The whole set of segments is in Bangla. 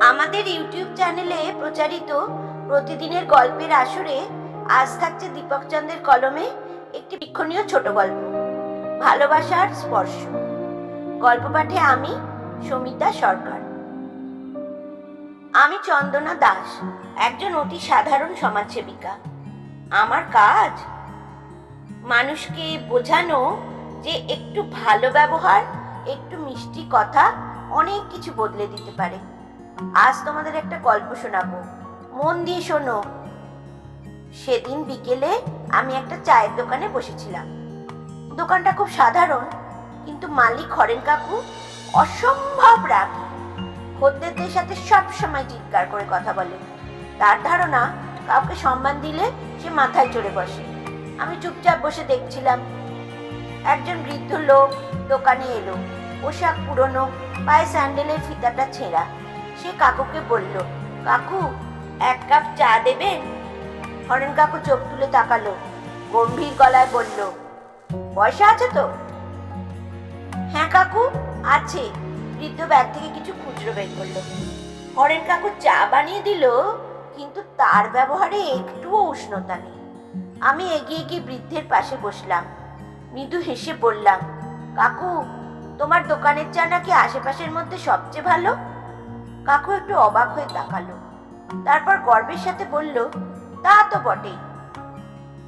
আমাদের ইউটিউব চ্যানেলে প্রচারিত প্রতিদিনের গল্পের আসরে আজ থাকছে দীপক চন্দ্রের কলমে একটি শিক্ষণীয় ছোট গল্প, ভালোবাসার স্পর্শ। গল্প পাঠে আমি সমিতা সরকার। আমি চন্দনা দাস, একজন অতি সাধারণ সমাজসেবিকা। আমার কাজ মানুষকে বোঝানো যে একটু ভালো ব্যবহার, একটু মিষ্টি কথা অনেক কিছু বদলে দিতে পারে। আজ তোমাদের একটা গল্প শোনাবো, মন দিয়ে শোনো। সেদিন বিকেলে আমি একটা চায়ের দোকানে বসেছিলাম। দোকানটা খুব সাধারণ, কিন্তু মালিক হরেন কাকু অসম্ভব রাগী। খদ্দেরদের সাথে সব সময় চিৎকার করে কথা বলে। তার ধারণা কাউকে সম্মান দিলে সে মাথায় চড়ে বসে। আমি চুপচাপ বসে দেখছিলাম। একজন বৃদ্ধ লোক দোকানে এলো। পোশাক পুরনো, পায়ে স্যান্ডেলের ফিতাটা ছেঁড়া। সে কাকুকে বলল, কাকু, এক কাপ চা দেবেন? হরেন কাকু চোখ তুলে তাকালো, গম্ভীর গলায় বলল, পয়সা আছে তো? হ্যাঁ কাকু, আছে। বৃদ্ধ ব্যাগ থেকে কিছু খুচরো বের করলো। হরেন কাকু চা বানিয়ে দিল, কিন্তু তার ব্যবহারে একটুও উষ্ণতা নেই। আমি এগিয়ে গিয়ে বৃদ্ধের পাশে বসলাম। মৃদু হেসে বললাম, কাকু, তোমার দোকানের চা নাকি আশেপাশের মধ্যে সবচেয়ে ভালো? কাকু একটু অবাক হয়ে তাকালো, তারপর গর্বের সাথে বলল, তা তো বটেই।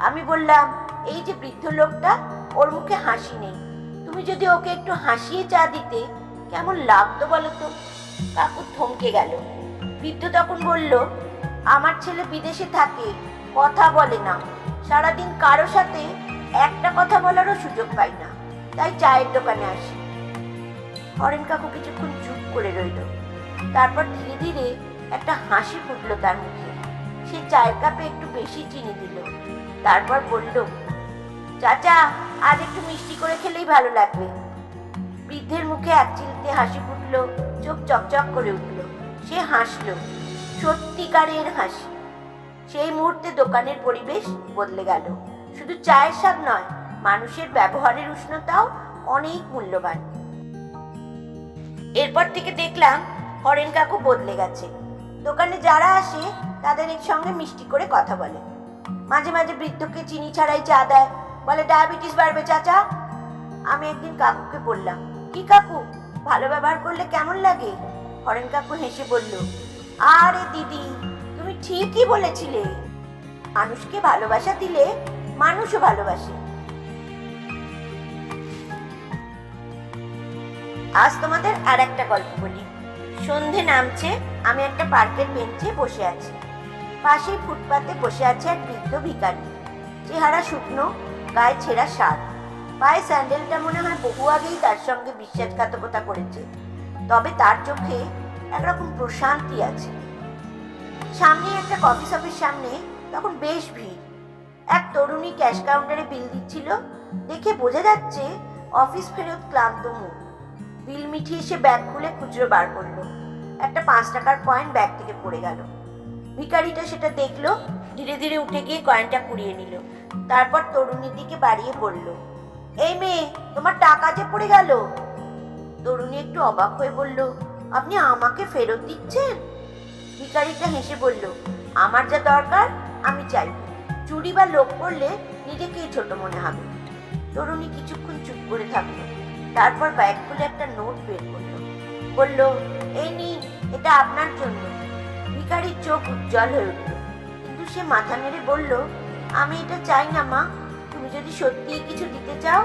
আমি বললাম, এই যে বৃদ্ধ লোকটা, ওর মুখে হাসি নেই। তুমি যদি ওকে একটু হাসিয়ে চা দিতে কেমন লাগতো বলো তো? কাকু থমকে গেল। বৃদ্ধ তখন বলল, আমার ছেলে বিদেশে থাকে, কথা বলে না। সারাদিন কারো সাথে একটা কথা বলারও সুযোগ পাই না, তাই চায়ের দোকানে আসি। হরেন কাকু কিছুক্ষণ চুপ করে রইল। তারপর ধীরে ধীরে একটা হাসি ফুটলো তার মুখে। সে চায়ের কাপে একটু বেশি চিনি দিল। তারপর বলল, চাচা, আজ একটু মিষ্টি করে খেলেই ভালো লাগবে। বৃদ্ধের মুখে এক চিলতে হাসি ফুটলো, চোখ চকচক করে উঠল। সে হাসলো, সত্যিকারের হাসি। সেই মুহূর্তে দোকানের পরিবেশ বদলে গেল। শুধু চায়ের স্বাদ নয়, মানুষের ব্যবহারের উষ্ণতাও অনেক মূল্যবান। এরপর থেকে দেখলাম হরেন কাকু বদলে গেছে। দোকানে যারা আসে তাদের সঙ্গে মিষ্টি করে কথা বলে। মাঝে মাঝে বৃদ্ধকে চিনি ছাড়াই চা দেয়, বলে ডায়াবেটিস বাড়বে চাচা। আমি একদিন কাকুকে বললাম, কি কাকু, ভালো ব্যবহার করলে কেমন লাগে? হরেন কাকু হেসে বলল, আরে দিদি, তুমি ঠিকই বলেছিলে। মানুষকে ভালোবাসা দিলে মানুষও ভালোবাসে। আজ তোমাদের আর একটা গল্প বলি। সন্ধে নামছে, আমি একটা পার্কের বেঞ্চে বসে আছি। পাশেই ফুটপাতে বসে আছে এক বৃদ্ধ ভিখারি। চেহারা শুকনো, গায়ে ছেঁড়া শার্ট, পায়ে স্যান্ডেলটা মনে হয় বহু আগেই তার সঙ্গে বিশ্বাসঘাতকতা করেছে। তবে তার চোখে একরকম প্রশান্তি আছে। সামনে একটা কফি শপের সামনে তখন বেশ ভিড়। এক তরুণী ক্যাশ কাউন্টারে বিল দিচ্ছিল। দেখে বোঝা যাচ্ছে অফিস ফেরত ক্লান্ত মুখ। বিল মিটিয়ে সে ব্যাগ খুলে খুচরো বার করলো। একটা 5 টাকার কয়েন ব্যাগ থেকে পড়ে গেল। ভিখারিটা সেটা দেখলো, ধীরে ধীরে উঠে গিয়ে কয়েনটা কুড়িয়ে নিল। তারপর তরুণীর দিকে বাড়িয়ে বলল, এই মেয়ে, তোমার টাকা যে পড়ে গেল। তরুণী একটু অবাক হয়ে বলল, আপনি আমাকে ফেরত দিচ্ছেন? ভিখারিটা হেসে বলল, আমার যা দরকার আমি চাই। চুরি বা লোভ করলে নিজেকেই ছোট মনে হবে। তরুণী কিছুক্ষণ চুপ করে থাকলো। তারপর ব্যাগ খুলে একটা নোট বের করলো। বলল, এই নিন, এটা আপনার জন্য। ভিখারির চোখ উজ্জ্বল হয়ে উঠল, কিন্তু সে মাথা নেড়ে বলল, আমি এটা চাই না মা। তুমি যদি সত্যিই কিছু দিতে চাও,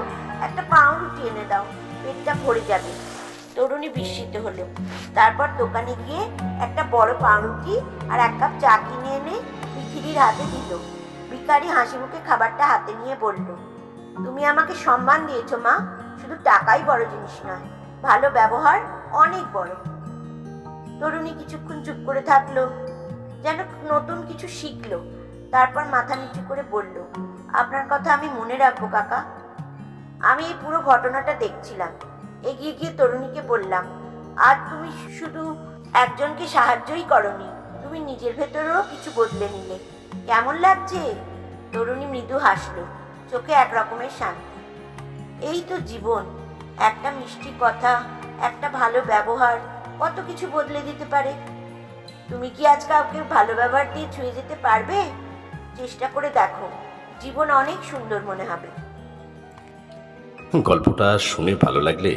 একটা পাউরুটি এনে দাও, পেটটা ভরে যাবে। তরুণী বিস্মিত হলো। তারপর দোকানে গিয়ে একটা বড় পাউরুটি আর 1 কাপ চা কিনে এনে ভিখিরির হাতে দিল। ভিখারি হাসি মুখে খাবারটা হাতে নিয়ে বলল, তুমি আমাকে সম্মান দিয়েছো মা। শুধু টাকাই বড় জিনিস নয়, ভালো ব্যবহার অনেক বড়। তরুণী কিছুক্ষণ চুপ করে থাকলো, যেন নতুন কিছু শিখলো। তারপর মাথা নিচু করে বলল, আপনার কথা আমি মনে রাখবো কাকা। আমি এই পুরো ঘটনাটা দেখছিলাম। এগিয়ে গিয়ে তরুণীকে বললাম, আজ তুমি শুধু একজনকে সাহায্যই করনি, তুমি নিজের ভেতরেও কিছু বদলে নিলে। কেমন লাগছে? তরুণী মৃদু হাসলো, চোখে এক রকমের শান্তি। এই তো জীবন, একটা মিষ্টি কথা, একটা ভালো ব্যবহার কত কিছু বদলে দিতে পারে। তুমি কি আজ কাউকে ভালো ব্যবহার দিয়ে ছুঁয়ে যেতে পারবে? চেষ্টা করে দেখো, জীবন অনেক সুন্দর মনে হবে। গল্পটা শুনে ভালো লাগলে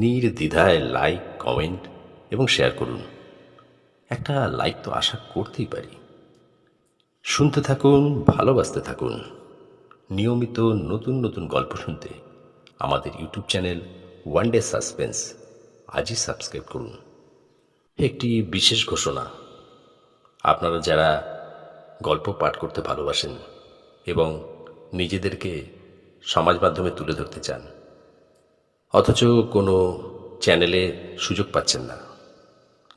নির্দ্বিধায় লাইক, কমেন্ট এবং শেয়ার করুন। একটা লাইক তো আশা করতেই পারি। শুনতে থাকুন, ভালোবাসতে থাকুন। নিয়মিত নতুন নতুন গল্প শুনতে আমাদের YouTube channel one day suspense আজই সাবস্ক্রাইব করুন। একটি বিশেষ ঘোষণা, আপনারা যারা গল্প পাঠ করতে ভালোবাসেন এবং নিজেদেরকে সমাজ মাধ্যমে তুলে ধরতে চান, অথচ কোনো চ্যানেলে সুযোগ পাচ্ছেন না,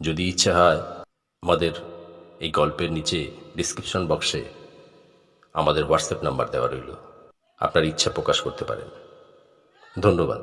যদি ইচ্ছা হয় আমাদের এই গল্পের নিচে ডিসক্রিপশন বক্সে আমাদের হোয়াটসঅ্যাপ নাম্বার দেওয়া রইল, আপনার ইচ্ছা প্রকাশ করতে পারেন। ধন্যবাদ।